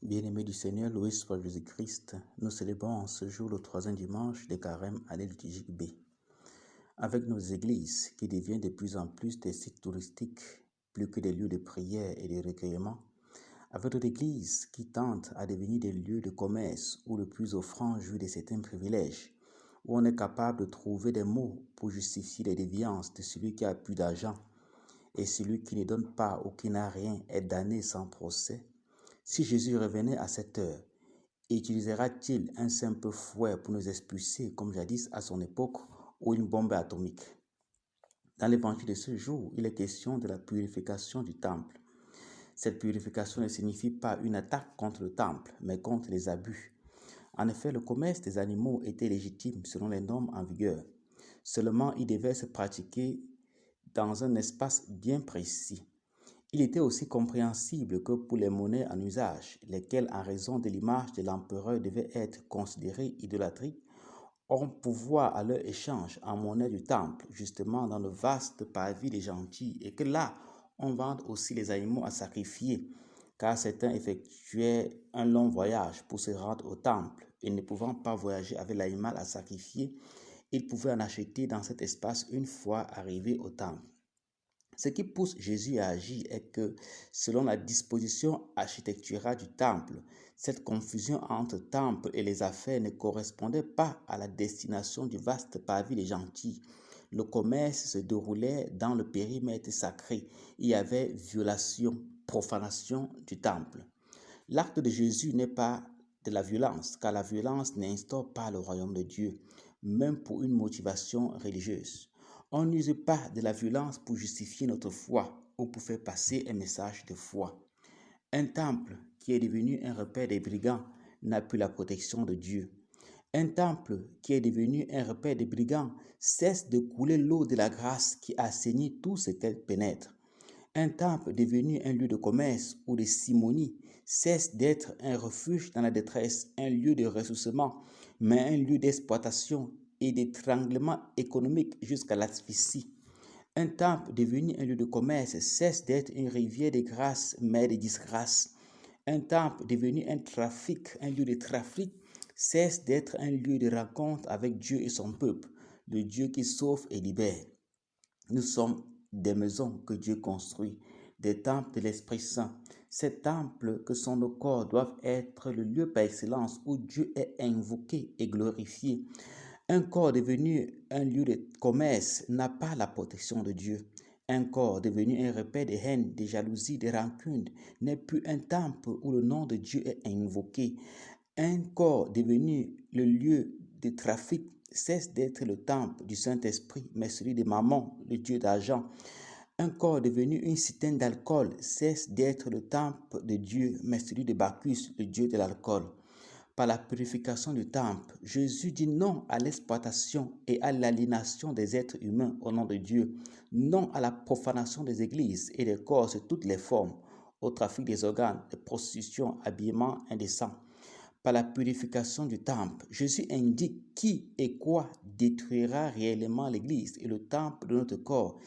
Bien-aimés du Seigneur, loué soit Jésus-Christ, nous célébrons en ce jour le troisième dimanche des carême année liturgique B. Avec nos églises qui deviennent de plus en plus des sites touristiques, plus que des lieux de prière et de recueillement, avec notre église qui tente à devenir des lieux de commerce où le plus offrant jouit de certains privilèges, où on est capable de trouver des mots pour justifier les déviances de celui qui a plus d'argent et celui qui ne donne pas ou qui n'a rien est damné sans procès. Si Jésus revenait à cette heure, utilisera-t-il un simple fouet pour nous expulser comme jadis à son époque ou une bombe atomique? Dans l'évangile de ce jour, il est question de la purification du temple. Cette purification ne signifie pas une attaque contre le temple, mais contre les abus. En effet, le commerce des animaux était légitime selon les normes en vigueur. Seulement, il devait se pratiquer dans un espace bien précis. Il était aussi compréhensible que pour les monnaies en usage, lesquelles en raison de l'image de l'empereur devaient être considérées idolâtriques, on pouvoir à leur échange en monnaie du temple, justement dans le vaste parvis des gentils, et que là, on vende aussi les animaux à sacrifier, car certains effectuaient un long voyage pour se rendre au temple, et ne pouvant pas voyager avec l'animal à sacrifier, ils pouvaient en acheter dans cet espace une fois arrivés au temple. Ce qui pousse Jésus à agir est que, selon la disposition architecturale du temple, cette confusion entre temple et les affaires ne correspondait pas à la destination du vaste parvis des gentils. Le commerce se déroulait dans le périmètre sacré. Il y avait violation, profanation du temple. L'acte de Jésus n'est pas de la violence, car la violence n'instaure pas le royaume de Dieu, même pour une motivation religieuse. On n'use pas de la violence pour justifier notre foi ou pour faire passer un message de foi. Un temple qui est devenu un repère des brigands n'a plus la protection de Dieu. Un temple qui est devenu un repère des brigands cesse de couler l'eau de la grâce qui assainit tout ce qu'elle pénètre. Un temple devenu un lieu de commerce ou de simonie cesse d'être un refuge dans la détresse, un lieu de ressourcement, mais un lieu d'exploitation et d'étranglement économique jusqu'à l'asphyxie. Un temple devenu un lieu de commerce cesse d'être une rivière de grâce, mais de disgrâce. Un temple devenu un lieu de trafic, cesse d'être un lieu de rencontre avec Dieu et son peuple, le Dieu qui sauve et libère. Nous sommes des maisons que Dieu construit, des temples de l'Esprit Saint. Ces temples que sont nos corps doivent être le lieu par excellence où Dieu est invoqué et glorifié. Un corps devenu un lieu de commerce n'a pas la protection de Dieu. Un corps devenu un repère de haine, de jalousie, de rancune n'est plus un temple où le nom de Dieu est invoqué. Un corps devenu le lieu de trafic cesse d'être le temple du Saint-Esprit, mais celui de Mammon, le dieu d'argent. Un corps devenu une citerne d'alcool cesse d'être le temple de Dieu, mais celui de Bacchus, le dieu de l'alcool. Par la purification du temple, Jésus dit non à l'exploitation et à l'aliénation des êtres humains au nom de Dieu, non à la profanation des églises et des corps sous toutes les formes, au trafic des organes, de prostitution, habillement indécent. Par la purification du temple, Jésus indique qui et quoi détruira réellement l'église et le temple de notre corps.